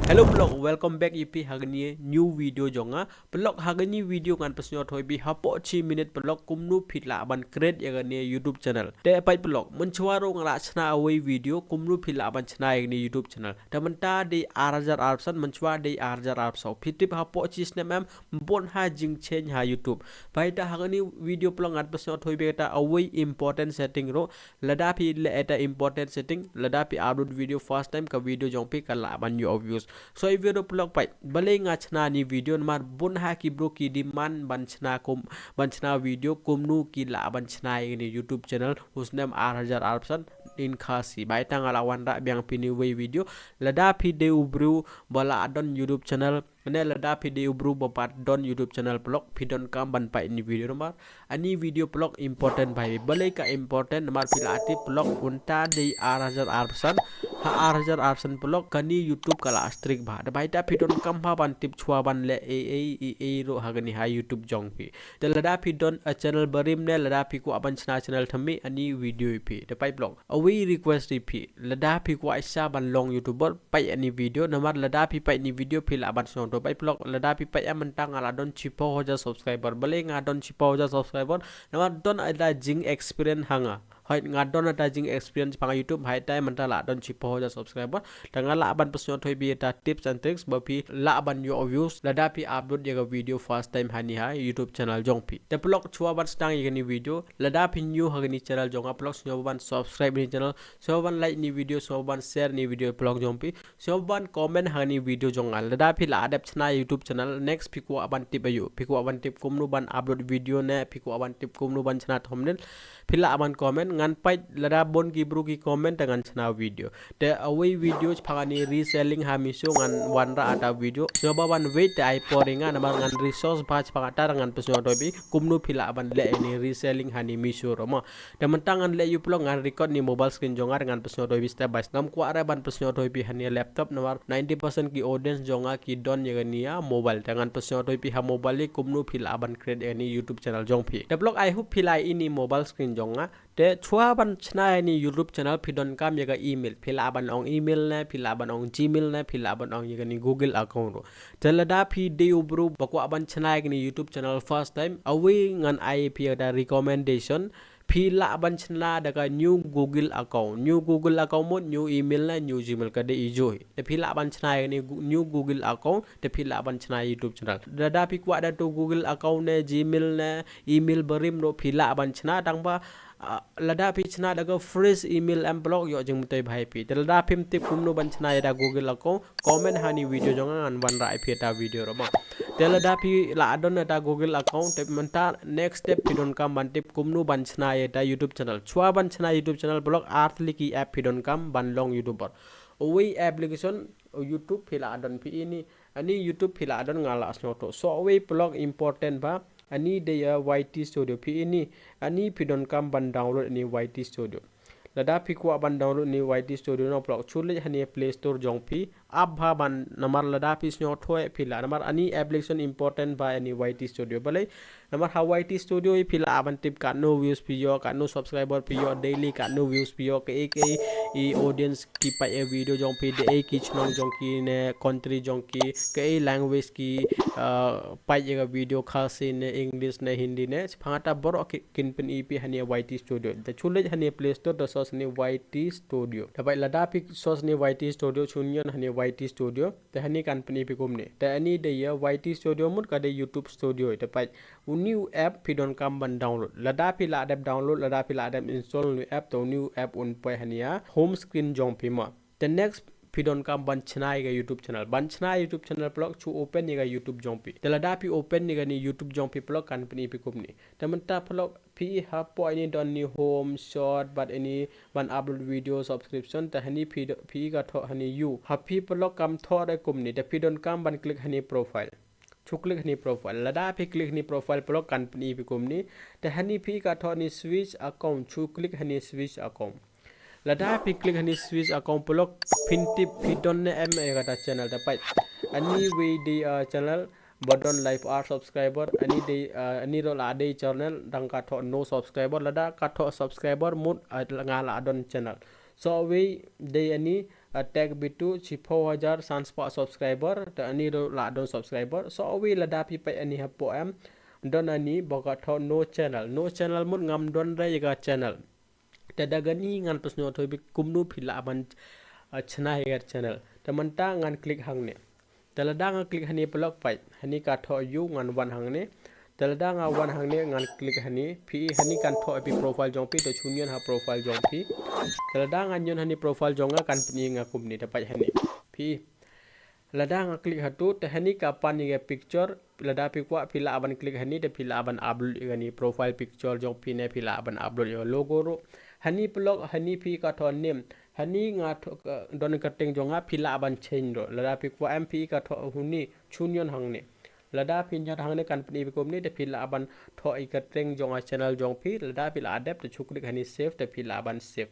Hello blog, welcome back EP hagni new video jonga blog hagni video ngan pasnyo thoi bi hapo chi minute blog kumnu phila ban create yagani YouTube channel te pai blog menchwaro ngala chna away video kumnu phila ban chna yagni YouTube channel tamanta de arajar arpsan menchwa de arajar arpso phitip hapo chi snam bon ha jing change ha YouTube pai ta hagni video blog ngan pasnyo thoi bi ta away important setting ro lada phi le eta important setting lada pi upload video first time ka video jong pi kala ban you views so i video blog pai balai ngachna ni video mar bun ha ki bro ki diman banchna video kumnu ki la banchna ini YouTube channel whose name R1000 Arpsan in Khasi bai tang ala wanda biang pini way video lada pi de ubru bala adon YouTube channel ne lada pi de ubru bapat don YouTube channel blog pidon kam ban pai ni video nomor ani video blog important bai balai ka important nomor pilati blog unta de R1000 Arpsan ha R1000 Arpsan blog kani YouTube kala astrik ba da baita pidon kam pa ban tip chua ban le e ro hagani ha YouTube jong pi de lada pi don a channel barim ne lada pi ko aban channel thami ani video pi de pai blog awi request pi lada pi ko aisa ban long YouTuber pai ani video namar lada pi pai ni video pi la ban song to pai blog lada pi pai am tang ala don chipo hoja subscriber bale nga don chipo hoja subscriber namar don ada jing experience hanga hoi ngadon ada jing experience pang YouTube hai tai manta la don chipo hoja subscriber tanga la ban pasyo thoi bi ta tips and tricks ba pi la ban yo views lada pi upload ye video first time hani ha YouTube channel jong pi te blog chua ban stang ye ni video lada pi new ha ni channel jong upload so ban subscribe ni channel so ban like ni video so ban share ni video blog jong pi so ban comment ha ni video jong lada pi la adapt chana YouTube channel next pi ko aban tip ayu pi ko aban tip kumnu ban upload video ne pi ko aban tip kumnu ban chana thumbnail pila aban comment ngan pai lada bon ki bru ki comment dengan chana video te away video phagani reselling ha miso ngan wanra ata video so ban wait ai poringa namar ngan resource batch phagata ngan pesyo tobi kumnu pila aban le ni reselling ha ni miso roma te mentangan le yuplong ngan record ni mobile screen jonga ngan pesyo tobi step by step ngam ko ara ban pesyo tobi hani laptop namar 90% ki audience jonga ki don yegania mobile dengan pesyo tobi ha mobile kumnu pila aban create ni YouTube channel jong phi develop I hope pila ini mobile screen jonga te chua ban chna ni YouTube channel pidon kam yaga email pila ban ong email na pila ban ong gmail na pila ban ong yaga ni Google account te lada pi de ubru bakwa ban chna ni YouTube channel first time awi ngan IP da recommendation pila ban chna daga new Google account mo new email na new gmail ka de ijo te pila ban chna ni new Google account te pila ban chna YouTube channel lada pi kwa da to Google account na gmail na email barim no pila ban chna dang ba lada pi chna daga fresh email and blog yo jeng mutai bhai pi te lada pim tip kumno ban chna da Google account comment hani video jonga an ban ra ip ta video ro ma te lada pi la adon ta Google account te manta next step pidon kam ban tip kumno ban chna ta YouTube channel chua ban chna YouTube channel blog artli ki app pidon kam ban long YouTuber oi application YouTube phila adon pi ini ani YouTube phila adon ngala asnoto so oi blog important ba ani de YT studio pi ini ani pidon kam ban download ni YT studio lada pi ko ban download ni YT studio no blog chule hani Play Store jong pi abha ban namar lada pi snyo thoe phila namar ani application important ba ani YT studio balai namar ha YT studio i phila aban tip ka no views pi yo ka no subscriber pi yo daily ka no views pi yo ke e audience ki pa e video jong pi de ki chnong jong ki ne country jong ki ke language ki pa ye video Khasi ne English ne Hindi ne phangata bor kin pen ep hani YT studio the chule hani Play Store the source ni YT studio dabai lada pi source ni YT studio chunyon hani YT studio te hani company pi kumne te ani de ya YT studio mut ka de YouTube studio te pai new app pidon kam ban download lada pi la adapt download lada pi la adapt install new app to new app un pai hania home screen jong pi ma the next pidon kam ban chna ga YouTube channel ban chna YouTube channel blog chu open ni ga YouTube jong pi te lada pi open ni ga ni YouTube jong pi blog company pi kumni te manta blog pi ha po ani don ni home short but any ban upload video subscription te hani pi ga tho hani you happy blog kam tho da kumni te pidon kam ban click hani profile chu click ni profile lada pi click ni profile blog company pi kumni te hani pi ka tho ni switch account chu click hani switch account lada pi click hani switch account blog pinti pidon ne em e gata channel ta pai ani we di channel bodon live art subscriber ani de ani ro la de channel dang ka tho no subscriber lada ka tho subscriber mut ngala adon channel so we de ani tag Bittu chipo hajar sanspa subscriber ta ani do la don subscriber so awi lada pi pai ani hapo am don ani boga tho no channel mut ngam don ra yaga channel ta daga ni ngan pasno thoi bi kumnu phila ban chna yaga channel ta manta ngan click hang ne talada nga click hani block pai hani ka tho yu ngan wan hang ne talada nga wan hang ne ngan click hani phi hani kan tho epi profile jong pi to chunion ha profile jong pi talada nga nyon hani profile jong nga kan pni nga kumni ta pai hani phi lada nga click hatu te hani ka pan ye picture lada pi kwa phila aban click hani te phila aban upload gani profile picture jong pi ne phila aban upload yo logo ro hani block hani phi ka tho name hani nga don ka teng jonga phila aban change ro lada pi kwa mp ka tho huni chunyon hangne lada pin nya hangne kan pni bikom ni te phila aban tho I ka teng jonga channel jong phi lada phila adapt te chuklik hani save te phila aban save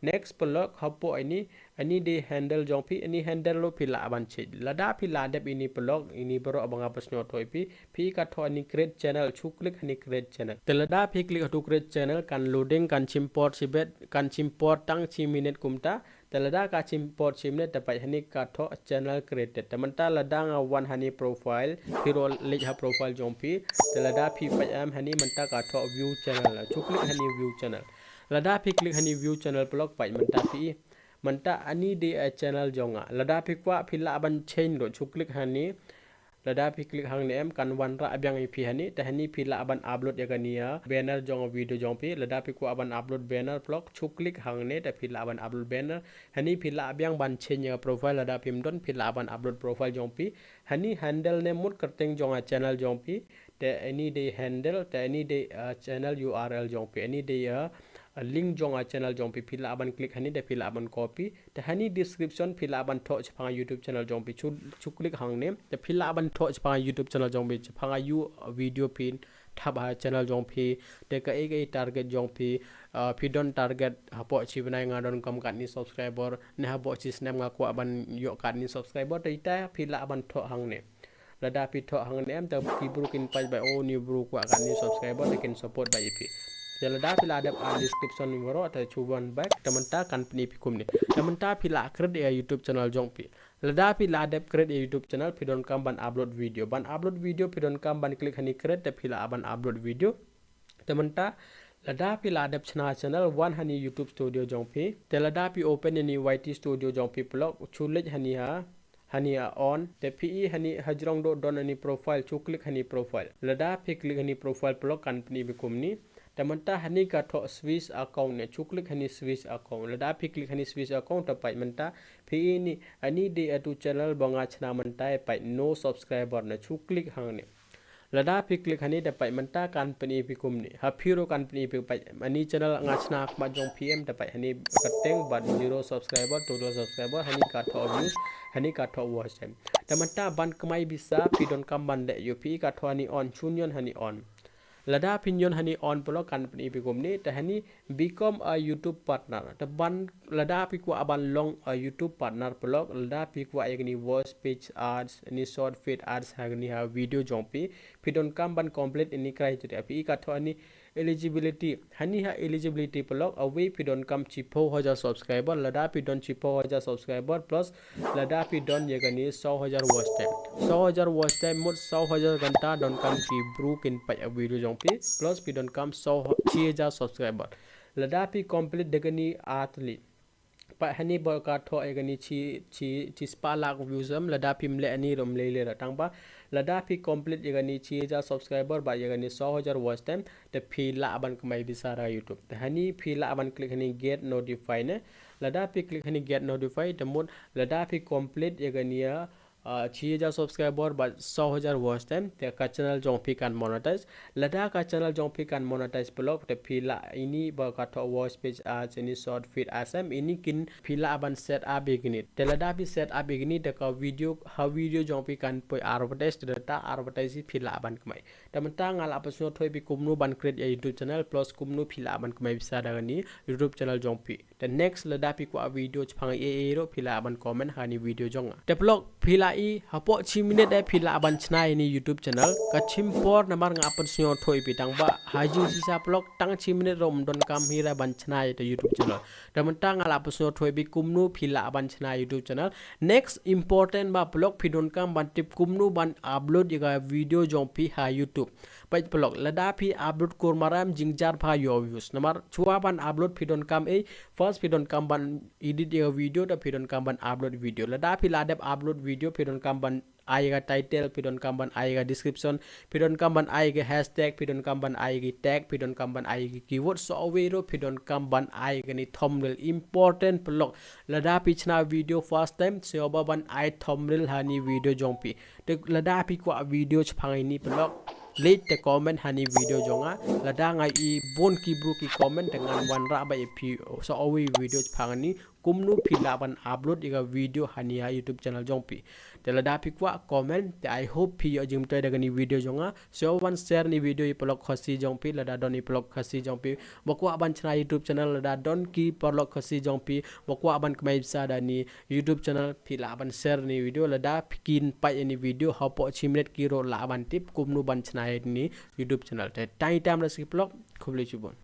next block hapo ani de handle jong phi ani handle lo phila aban che lada phila adapt ini block ini bro abanga pasno thoi phi ka tho ani create channel chuklik hani create channel te lada phi click to create channel kan loading kan chimport sibet kan chimport tang chi minute kumta talada ka chimport chimne tapai hani ka tho channel created tamanta lada nga one hani profile hero link ha profile jompi talada phi pai am hani manta ka tho view channel chu click hani view channel lada phi click hani view channel block pai manta phi manta ani de channel jonga lada phi kwa phi la ban chain ro chu click hani lada phi click hang ne em kan wan ra abyang iphi hani ta hani phi la ban upload yagania banner jong video jong pi lada phi ko aban upload banner blog chu click hang ne ta phi la ban upload banner hani phi la abyang ban change profile lada phim don phi la ban upload profile jong pi hani handle ne mut karteng jong channel jong pi te any day handle te any day channel url jong pi any day link jong channel jong pi phila aban click hani de phila aban copy te hani description phila aban tho chapanga YouTube channel jong pi chu click hang ne te phila aban tho chapanga YouTube channel jong pi chapanga you video pin thaba channel jong pi te ka ek target jong pi phi don target hapo chi banai nga don kam kat ni subscriber ne hapo chi snap nga ko aban yo kat ni subscriber te ita phila aban tho hang ne lada pi tho hang ne am ta pi broken page by all new bro ko kat ni subscriber they can support by ip Jalada pila ada description ni waro atau cuban back teman-teman kan penipi kumni teman-teman pila kred ya YouTube channel jongpi lada pila ada kred ya YouTube channel pidon kam ban upload video pidon kam ban klik hani kred te pila aban upload video teman-teman lada pila ada channel one hani YouTube studio jongpi te lada pi open ni YT studio jongpi blog chulit hani on te pi hani hajrong do don hani profile chu klik hani profile lada pi klik hani profile blog kan penipi kumni tamanta hani ka tho switch account ne chuklik hani switch account lada phi click hani switch account ta pai manta phi ni ani de atu channel bonga chna manta pai no subscriber na chuklik hang ne lada phi click hani da pai manta company phi kumni ha phiro company phi pai ani channel nga chna ma jong pm ta pai hani kateng but 0 subscriber total subscriber hani ka tho views hani ka tho watch time tamanta ban kamai bisa phi don kam ban de yu phi ka tho ani on chunyon hani on lada pinyon hani on polo company pikom ni ta hani become a YouTube partner ta ban lada pi ko aban long a YouTube partner polo lada pi ko agni voice page ads ni short feed ads hagni ha video jompi pidon kam ban complete ini criteria pi ka tho ani eligibility hani ha eligibility polo away pidon kam chipo hajar subscriber lada pidon chipo hajar subscriber plus lada pidon yegani 100,000 watch time 100,000 watch time mot 100,000 घंटा don kam pi brook in pa video jong pi plus pi don kam 6,000 subscriber lada pi complete degani atli pa hani bo ka tho egani chi spa lak views am lada pi mle ani rom le ratang ba lada pi complete egani 6,000 subscriber ba egani 100,000 watch time te phi la ban kamai bisara YouTube te hani phi la ban click hani get notify ne lada pi click hani get notify te mod lada pi complete egani 6,000 subscriber but 100,000 watch time te ka channel jong pi kan monetize lada ka channel jong pi kan monetize blog te pila ini ba ka to watch page ads ini short feed asam ini kin pila aban set up begini te lada pi set up begini te ka video jong pi kan poi advertise data advertise pila aban kmai tamanta ngal apasno thoi bi kumnu ban create YouTube channel plus kumnu pila aban kmai bisa dagani YouTube channel jong pi แต่ next ละดาพี่กว่าวิดีโอจะพังโรพี่ละบันคอมเมนต์หาในวิดีโอจงแต่บล็อกพี่ละฮะพอชิมิเนตได้พี่ละบันชนะใน YouTube channel ก็ชิมพอร์นะมันงาปันสยอถอยไปตั้งบ่าหาจิงซิซาบล็อกตั้งชิมิเนตรมดนกำฮีระบันชนะใน YouTube channel แต่มันตั้งงาปันสยอถอยไปกุมนูพี่ละบันชนะ YouTube channel next important บ่าบล็อกพี่ดนกำบันทิปกุมนูบันอัพโหลดอีกวิดีโอจงพี่หา YouTube ไปบล็อกละดาพี่อัพโหลดโคมารามจิงจาร์พายอวิวส์นะมันชัวบันอัพโหลดพี่ดนกำfirst พี่ดนกำบัน edit your video แต่พี่ดนกำบัน upload video แล้วได้พี่ลาเดบ upload video พี่ดนกำบันआएगा टाइटल फिर उनका बन आएगा डिस्क्रिप्शन फिर उनका बन आएगा हैशटैग फिर उनका बन आएगी टैग फिर उनका बन आएगी कीवर्ड सॉवेरो फिर उनका बन आएगा नहीं थंबनेल इंपॉर्टेंट ब्लॉग लड़ा पिछना वीडियो फर्स्ट टाइम सेवा बन आए थंबनेल हानी वीडियो जोंपी तो लड़ा पि को वीडियो छपांगनी ब्लॉग लेट ते कमेंट हानी वीडियो जोंगा लड़ा ngai I bon ki bru ki comment dengan wan ra ba pi so awi video phangani kumnu phila ban upload iga video hani ha YouTube channel jongpi te lada pi kwa comment te I hope pi yo jim toy daga ni video jonga so wan share ni video I blog khasi jongpi lada don I blog khasi jongpi bokwa ban chana YouTube channel lada don ki blog khasi jongpi bokwa ban kmai sa da ni YouTube channel phila ban share ni video lada kin pai ni video ha po chimlet ki ro la ban tip kumnu ban chana ni YouTube channel te tai tam la si blog khubli chubon